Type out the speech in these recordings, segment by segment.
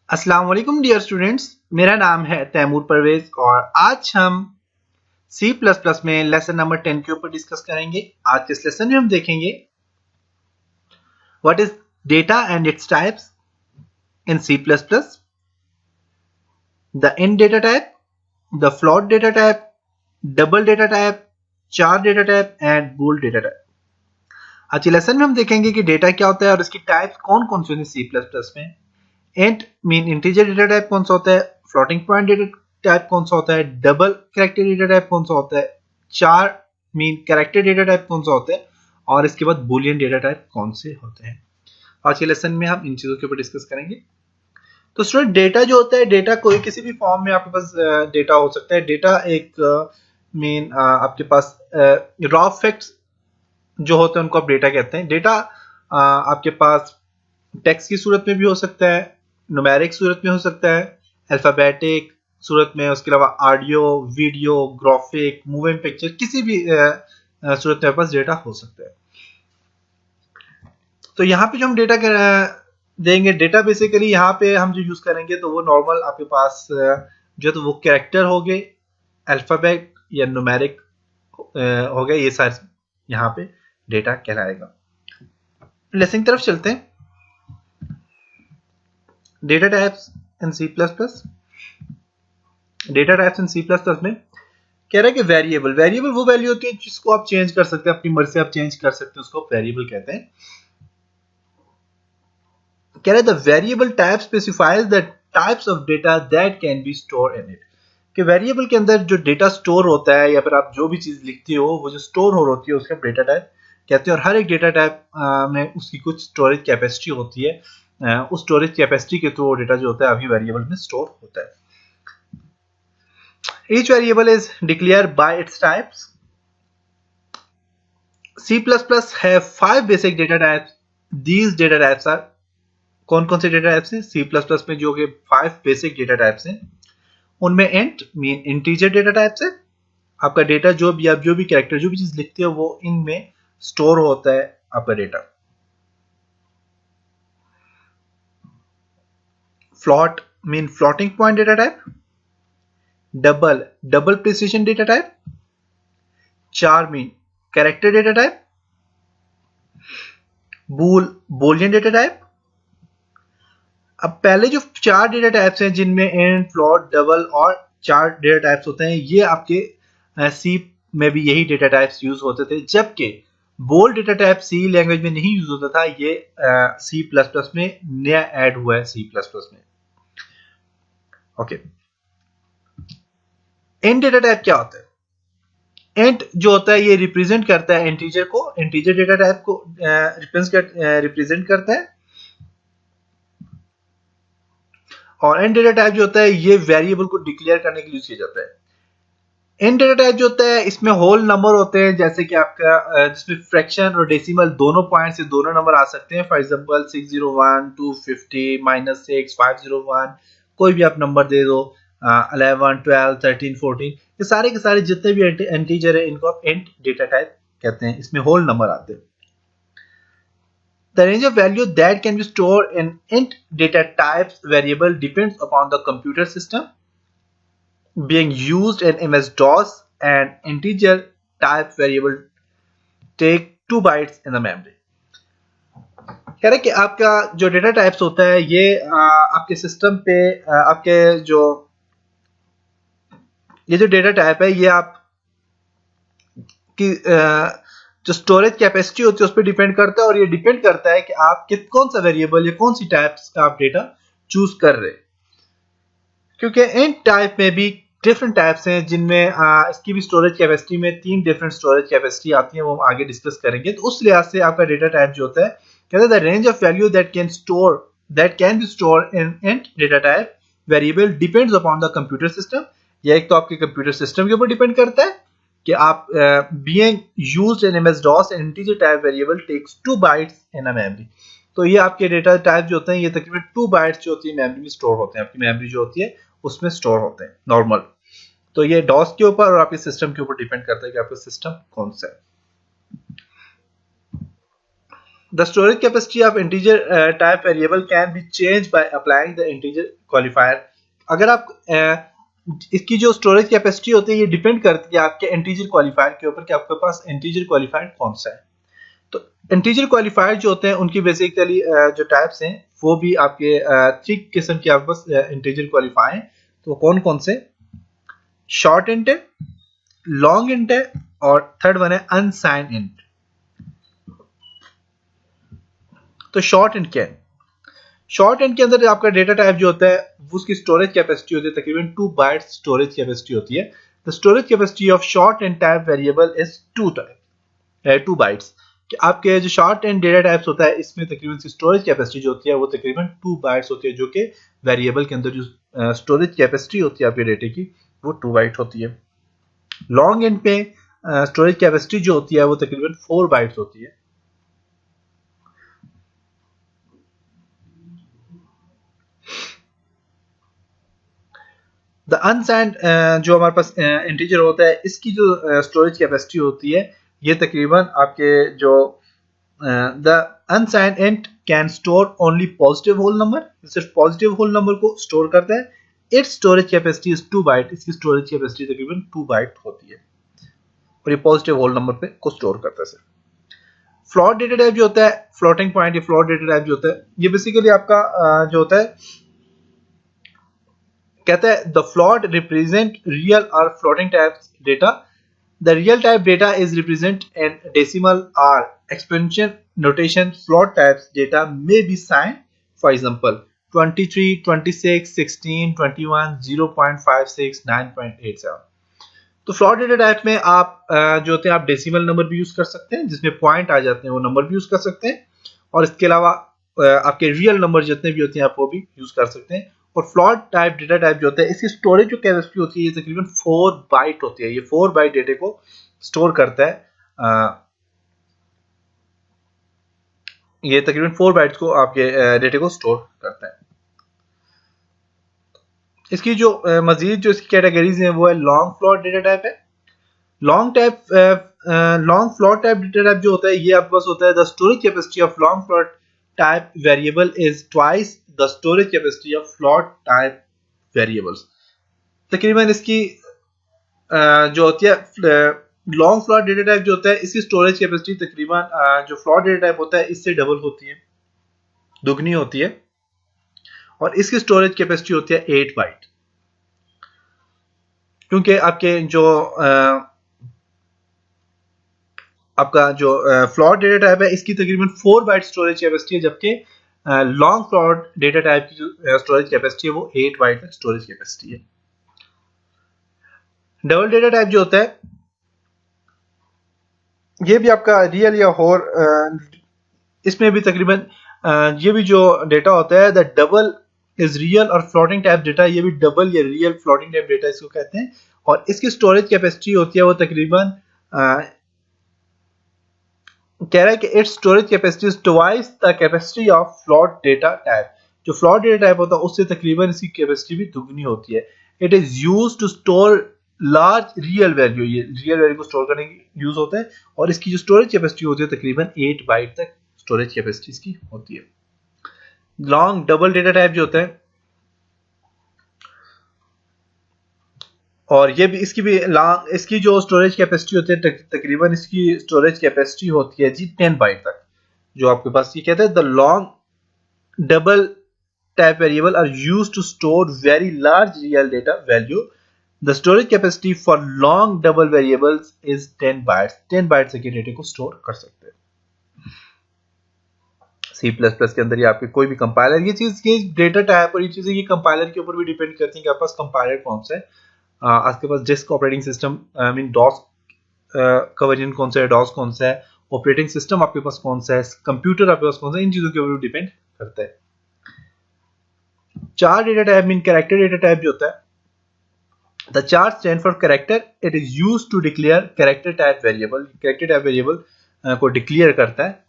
अस्सलाम वालेकुम dear students, मेरा नाम है तैमूर परवेज और आज हम C++ में लेसन नंबर 10 के ऊपर डिस्कस करेंगे। आज के इस लेसन में हम देखेंगे what is data and its types in C++, the int data type, the float data type, double data type, char data type and bool data type. आज के लेसन में हम देखेंगे कि डेटा क्या होता है और इसकी टाइप्स कौन कौन सी होती है C++ में। Int mean integer data type कौन सा होता है, फ्लोटिंग पॉइंट डेटा टाइप कौन सा होता है, डबल कैरेक्टर डेटा टाइप कौन सा होता है, चार मीन कैरेक्टर डेटा टाइप कौन सा होता है और इसके बाद बूलियन डेटा टाइप कौन से होते हैं। आज के लेसन में हम इन चीजों के ऊपर डिस्कस करेंगे। तो स्टूडेंट, डेटा जो होता है, डेटा कोई किसी भी फॉर्म में आपके पास डेटा हो सकता है। डेटा एक मीन आपके पास रॉ फैक्ट्स जो होते हैं उनको आप डेटा कहते हैं। डेटा आपके पास टेक्स्ट की सूरत में भी हो सकता है, न्यूमेरिक सूरत में हो सकता है, अल्फाबेटिक सूरत में, उसके अलावा audio, video, graphic, moving picture, किसी भी सूरत में पास डेटा हो सकता है। तो यहाँ पे जो हम डेटा देंगे, डेटा बेसिकली यहाँ पे हम जो यूज करेंगे तो वो नॉर्मल आपके पास जो तो वो कैरेक्टर हो गए, अल्फाबेट या न्यूमेरिक हो गए, ये सारे यहाँ पे डेटा कहलाएगा। लेसन की तरफ चलते हैं। Data types in C++। Data types in C++ में कह रहा है कि वेरिएबल वो वैल्यू होती है जिसको आप चेंज कर सकते हैं, अपनी मर्जी से आप चेंज कर सकते हैं, उसको वेरिएबल कहते हैं। कह रहा है the variable type specifies the types of data that can be store in it. कि वेरिएबल के अंदर जो डेटा स्टोर होता है या फिर आप जो भी चीज लिखते हो वो जो स्टोर हो होती है उसका डेटा टाइप कहते हैं। और हर एक डेटा टाइप में उसकी कुछ स्टोरेज कैपेसिटी होती है, उस स्टोरेज कैपेसिटी के थ्रू वो डेटा जो होता है अभी वेरिएबल में स्टोर होता है। Each variable is declared by its types. C++ have 5 basic data types. These data types are कौन कौन से डेटा टाइप्स हैं C++ में जो कि 5 बेसिक डेटा टाइप्स हैं। उनमें int mean integer data types है। आपका डेटा जो भी आप जो भी कैरेक्टर जो भी चीज लिखते हो वो इनमें स्टोर होता है आपका data. Float mean floating point data type, double precision data type, char mean character data type, boolean data type. अब पहले जो चार डेटा टाइप्स हैं जिनमें इंट, फ्लोट, डबल और चार डेटा टाइप्स होते हैं, ये आपके सी में भी यही डेटा टाइप्स यूज होते थे, जबकि बोल डेटा टाइप सी लैंग्वेज में नहीं यूज होता था। ये C++ में नया ऐड हुआ है C++ में। ओके, इंट डेटा टाइप क्या होता है? इंट जो होता है ये रिप्रेजेंट करता है इंटीजर को, इंटीजर डेटा टाइप को रिप्रेजेंट करता है। और इंट डेटा टाइप जो होता है ये वेरिएबल को डिक्लेयर करने के लिए यूज किया जाता है। इंट डेटा टाइप जो होता है इसमें होल नंबर होते हैं, जैसे कि आपका जिसमें फ्रैक्शन और डेसिमल दोनों पॉइंट से दोनों नंबर आ सकते हैं। फॉर एग्जांपल 601, 250, -6, 501, कोई भी आप नंबर दे दो, 11, 12, 13, 14, ये सारे के सारे जितने भी इंटीजर है इनको आप इंट डेटा टाइप कहते हैं। इसमें होल नंबर आते हैं। The range of value that can be stored in int data types variable depends upon the computer system being used in MS-DOS, and integer type variable take 2 bytes in the memory. कह रहे कि आपका जो data types होता है ये आपके system पे आपके ये जो डेटा टाइप है ये आप की जो स्टोरेज कैपेसिटी होती है उस पर डिपेंड करता है, और ये डिपेंड करता है कि आप कौन सा वेरिएबल या कौन सी टाइप्स का आप डेटा चूज कर रहे हैं। क्योंकि इन टाइप में भी डिफरेंट टाइप्स हैं जिनमें इसकी भी स्टोरेज कैपेसिटी में 3 डिफरेंट स्टोरेज कैपेसिटी आती है, वो हम आगे डिस्कस करेंगे। तो उस लिहाज से आपका डेटा टाइप जो होता है, कहते हैं the range of value that can be store in int data type variable depends upon the computer system. यह एक तो आपके कंप्यूटर सिस्टम के ऊपर डिपेंड करता है कि आप being used in MS-DOS and integer type variable takes 2 bytes in a memory। तो ये आपके डेटा टाइप जो होते हैं ये तकरीबन 2 बाइट्स जो होती है मेमोरी में स्टोर होते हैं। आपकी मेमोरी जो होती है उसमें स्टोर होते हैं नॉर्मल। तो ये डॉस के ऊपर और आपके सिस्टम के ऊपर डिपेंड करता है कि आपका सिस्टम कौन सा है। The storage capacity of integer type variable can be change by applying the integer qualifier. अगर आप इसकी जो स्टोरेज कैपेसिटी होती है ये डिपेंड करती है आपके इंटीजर क्वालिफायर के ऊपर कि आपके पास इंटीजर क्वालिफायर कौन सा है। तो इंटीजर क्वालिफायर जो होते हैं उनकी बेसिकली जो टाइप्स हैं वो भी आपके 3 किस्म के आपके पास इंटीजर क्वालिफायर हैं। तो कौन कौन से? शॉर्ट इंट है, लॉन्ग इंट है और थर्ड वन है अनसाइंड इंट। तो शॉर्ट इंट क्या है? शॉर्ट इंट के अंदर आपका डेटा टाइप जो होता है उसकी स्टोरेज कैपेसिटी होती है तकरीबन 2 बाइट्स स्टोरेज कैपेसिटी होती है। The storage capacity of short int type variable is 2 bytes. कि आपके जो शॉर्ट एंड डेटा टाइप्स होता है इसमें तकरीबन स्टोरेज कैपेसिटी जो होती है वो तकरीबन 2 बाइट्स होती है, जो कि वेरिएबल के अंदर जो स्टोरेज कैपेसिटी होती है आपके डेटे की वो 2 बाइट होती है। लॉन्ग एंड पे स्टोरेज कैपेसिटी जो होती है वो तकरीबन 4 बाइट्स होती है। द अनसाइंड जो हमारे पास इंटीजर होता है इसकी जो स्टोरेज कैपेसिटी होती है ये तकरीबन आपके जो the unsigned int can store only positive whole number, सिर्फ पॉजिटिव होल नंबर को स्टोर करता है। Its storage capacity is 2 byte. इसकी स्टोरेज कैपेसिटी तकरीबन 2 बाइट होती है और ये पॉजिटिव होल नंबर पे को स्टोर करता है सिर्फ। फ्लोट डेटा टाइप जो होता है, फ्लोटिंग पॉइंट या फ्लोट डेटा टाइप जो होता है ये बेसिकली आपका जो होता है कहता है द फ्लोट रिप्रेजेंट रियल और floating type data. The real type data is represent in decimal और expansion notation. Float types data may be signed, for example 23, 26, 16, 21, 0.56, 9.87। तो फ्लोट डेटा टाइप में आप जो होते हैं आप डेसिमल नंबर भी यूज कर सकते हैं जिसमें पॉइंट आ जाते हैं, वो नंबर भी यूज कर सकते हैं और इसके अलावा आपके रियल नंबर जितने भी होते हैं आप वो भी यूज कर सकते हैं। और फ्लोट टाइप डेटा टाइप जो होता है इसकी स्टोरेज जो कैपेसिटी होती है ये तकरीबन 4 बाइट होती है। ये 4 बाइट डेटे को स्टोर करता है। ये तकरीबन 4 बाइट्स को आपके डेटे को स्टोर करता है। इसकी जो मजीद जो इसकी कैटेगरीज हैं वो है लॉन्ग फ्लोट डेटा टाइप है। Long float type data type जो होता है ये आपके पास होता है the storage capacity of long float type variable is twice the storage capacity of float type variables. तकरीबन इसकी जो होती है लॉन्ग फ्लोट डेटा टाइप जो होता है इसकी स्टोरेज कैपेसिटी तकरीबन जो फ्लोट डेटा टाइप होता है इससे डबल होती है, दुगनी होती है और इसकी स्टोरेज कैपेसिटी होती है 8 बाइट। क्योंकि आपके जो आपका जो फ्लोट डेटा टाइप है इसकी तकरीबन 4 बाइट स्टोरेज कैपेसिटी है, जबकि लॉन्ग फ्लोट डेटा टाइप की जो स्टोरेज कैपेसिटी है वो 8 बाइट तक स्टोरेज कैपेसिटी है। डबल डेटा टाइप जो होता है ये भी आपका रियल या होर इसमें भी तकरीबन ये भी जो डेटा होता है द डबल इज रियल और फ्लोटिंग टाइप डेटा, ये भी डबल या रियल फ्लोटिंग टाइप डेटा इसको कहते हैं। और इसकी स्टोरेज कैपेसिटी होती है वो तकरीबन कह रहा है कि it's storage capacity is twice the capacity of float data type. जो फ्लोट डेटा टाइप होता है उससे तकरीबन इसकी कैपेसिटी भी दुगनी होती है। It is use to store large real value, ये रियल वैल्यू को स्टोर करने की यूज होता है और इसकी जो स्टोरेज कैपेसिटी होती है तकरीबन 8 बाइट तक स्टोरेज कैपेसिटी इसकी होती है। लॉन्ग डबल डेटा टाइप जो होता है और ये भी इसकी जो स्टोरेज कैपेसिटी होती है तकरीबन इसकी स्टोरेज कैपेसिटी होती है जी 10 बाइट तक। जो आपके पास ये कहते हैं the long double type variable are used to store very large real data value. The storage capacity for long double variables is 10 bytes. 10 bytes के डेटा को स्टोर कर सकते हैं। C++ के अंदर ये आपके कोई भी कंपाइलर ये चीज ये डेटा टाइप और ये चीजें ये कंपाइलर के ऊपर भी डिपेंड करती हैं कि आपके पास कंपाइलर कौन सा है। आपके पास disk operating system I mean DOS का वर्जन कौन सा है, डॉस कौन सा है, ऑपरेटिंग सिस्टम आपके पास कौन सा है, कंप्यूटर आपके पास कौन सा है, इन चीजों के ऊपर डिपेंड करता है। Char data type mean character data type जो होता है the char stand for character. It is used to declare character type variable. Character type variable को डिक्लेयर करता है।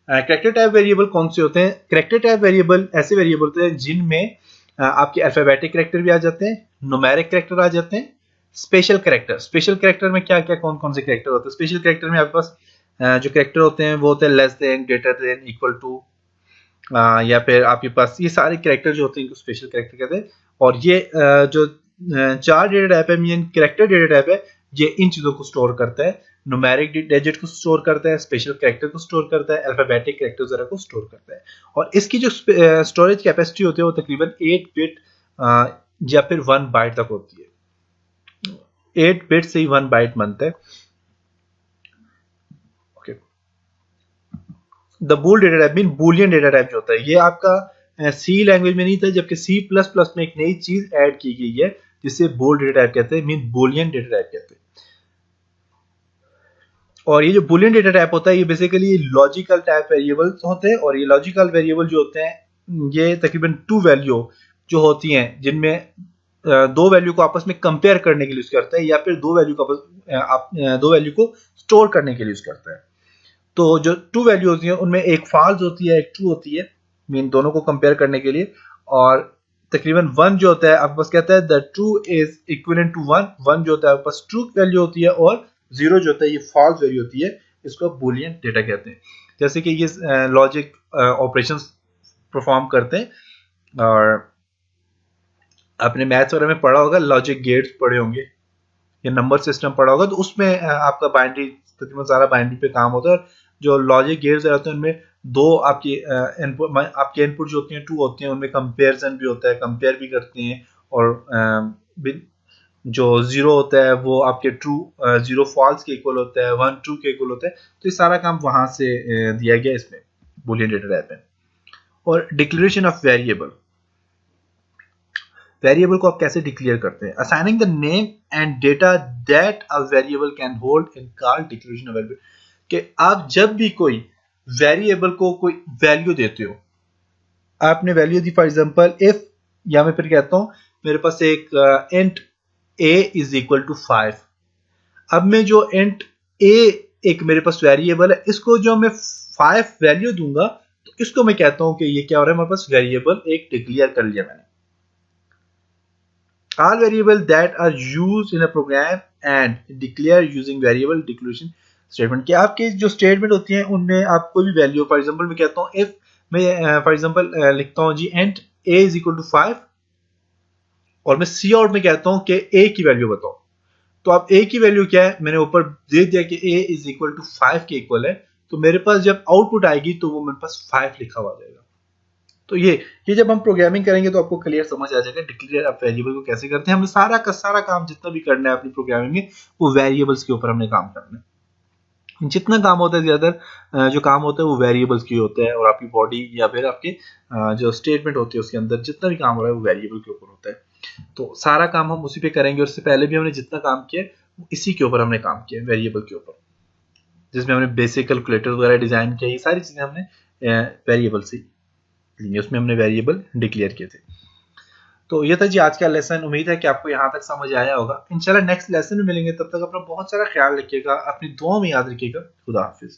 कैरेक्टर टाइप वेरिएबल कौन से होते हैं? कैरेक्टर टाइप वेरिएबल ऐसे वेरिएबल होते हैं जिनमें आपके अल्फाबेटिक कैरेक्टर भी आ जाते हैं, न्यूमेरिक कैरेक्टर आ जाते हैं, स्पेशल कैरेक्टर। स्पेशल कैरेक्टर में क्या क्या कौन कौन से कैरेक्टर होते हैं? स्पेशल कैरेक्टर में आपके पास जो कैरेक्टर होते हैं वो होते हैं less than, greater than, equal to, या फिर आपके पास ये सारे कैरेक्टर जो होते हैं इनको स्पेशल कैरेक्टर कहते हैं। और ये जो 4 डेटा टाइप है, मीन कैरेक्टर डेटा टाइप है, ये इन चीजों को स्टोर करता है। न्यूमेरिक डिजिट को स्टोर करता है, स्पेशल कैरेक्टर को स्टोर करता है, अल्फाबेटिक कैरेक्टर वगैरह को स्टोर करता है। और इसकी जो स्टोरेज कैपेसिटी होती है वो तकरीबन 8 बिट या फिर 1 बाइट तक होती है। 8 बिट से ही 1 बाइट बनता है। Okay, the bool data type mean Boolean data type जो होता है ये आपका सी लैंग्वेज में नहीं था, जबकि सी प्लस प्लस में एक नई चीज ऐड की गई है जिसे बूल डेटा टाइप कहते हैं, मीन बूलियन डेटा टाइप कहते हैं। और ये जो बूलियन डेटा टाइप होता है ये बेसिकली लॉजिकल टाइप वेरिएबल्स होते हैं। और ये लॉजिकल वेरिएबल जो होते हैं ये तकरीबन 2 वैल्यू जो होती हैं जिनमें 2 वैल्यू को आपस में कंपेयर करने के लिए यूज करता है, या फिर 2 वैल्यू को 2 वैल्यू को स्टोर करने के लिए यूज करता है। तो जो 2 वैल्यू होती है उनमें एक फॉल्स होती है, एक ट्रू होती है, मीन दोनों को कंपेयर करने के लिए। और तकरीबन 1 जो होता है आपके पास कहता है the true is equivalent to 1, 1 जो होता है आपके पास ट्रू वैल्यू होती है, और 0 जो होता है ये फॉल्स वैल्यू होती है। इसको बूलियन डेटा कहते हैं। जैसे कि ये लॉजिक ऑपरेशंस परफॉर्म करते हैं। और आपने मैथ्स वगैरह में पढ़ा होगा, लॉजिक गेट्स पढ़े होंगे या नंबर सिस्टम पढ़ा होगा, तो उसमें आपका बाइनरी तकरीबन सारा बाइनरी पे काम होता है। और जो लॉजिक गेट्स रहते हैं उनमें दो आपकी इनपुट जो होती हैं 2 होती हैं, उनमें कंपेरिजन भी होता है, कंपेयर भी करते हैं। और जो 0 होता है वो आपके ट्रू 0 फॉल्स के इक्वल होता है, 1 ट्रू के इक्वल होता है। तो ये सारा काम वहां से दिया गया इसमें बूलियन डेटा टाइप में। और डिक्लेरेशन ऑफ वेरिएबल, वेरिएबल को आप कैसे डिक्लेयर करते हैं? Assigning the name and data that a variable can hold in called declaration of variable. कि आप जब भी कोई वेरिएबल को कोई वैल्यू देते हो, आपने वैल्यू दी फॉर एग्जांपल इफ, या मैं फिर कहता हूं मेरे पास एक int a is equal to 5। अब मैं जो इंट a एक मेरे पास वेरिएबल है, इसको जो मैं 5 वैल्यू दूंगा तो इसको मैं कहता हूं कि ये क्या हो रहा है, मेरे पास वेरिएबल एक डिक्लेयर कर लिया मैंने। All variables that are used in a program and declare using variable declaration statement। कि आपके जो स्टेटमेंट होती हैं उनमें आप कोई भी वैल्यू, फॉर एग्जांपल मैं कहता हूं इफ, मैं फॉर एग्जांपल लिखता हूं जी int a is equal to 5, और मैं सी आउट में कहता हूं कि a की वैल्यू बताओ। तो आप a की वैल्यू क्या है, मैंने ऊपर दे दिया कि a इज इक्वल टू 5 के इक्वल है। तो मेरे पास जब आउटपुट आएगी तो वो मेरे पास 5 लिखा हुआ जाएगा। तो ये जब हम प्रोग्रामिंग करेंगे तो आपको क्लियर समझ आ जाएगा डिक्लेयर ऑफ वेरिएबल को कैसे करते हैं। हमें सारा का सारा काम जितना भी करना है अपनी प्रोग्रामिंग में वो वेरिएबल्स के ऊपर हमने काम करना है। जितना काम होता है ज्यादातर जो काम होता है वो वेरिएबल्स की होता है, और आपकी बॉडी या फिर आपके जो स्टेटमेंट होती है उसके अंदर जितना भी काम हो रहा है वो वेरिएबल के ऊपर होता है। तो सारा काम हम उसी पे करेंगे। और इससे पहले भी हमने जितना काम किया इसी के ऊपर हमने काम किया, वेरिएबल के ऊपर, जिसमें हमने बेसिक कैलकुलेटर वगैरह डिजाइन किया। ये सारी चीजें हमने वेरिएबल से, उसमें हमने वेरिएबल डिक्लेयर किए थे। तो ये था जी आज का लेसन। उम्मीद है कि आपको यहाँ तक समझ आया होगा। इंशाल्लाह नेक्स्ट लेसन में मिलेंगे, तब तक अपना बहुत सारा ख्याल रखिएगा, अपनी दुआ में याद रखिएगा। खुदा हाफिज।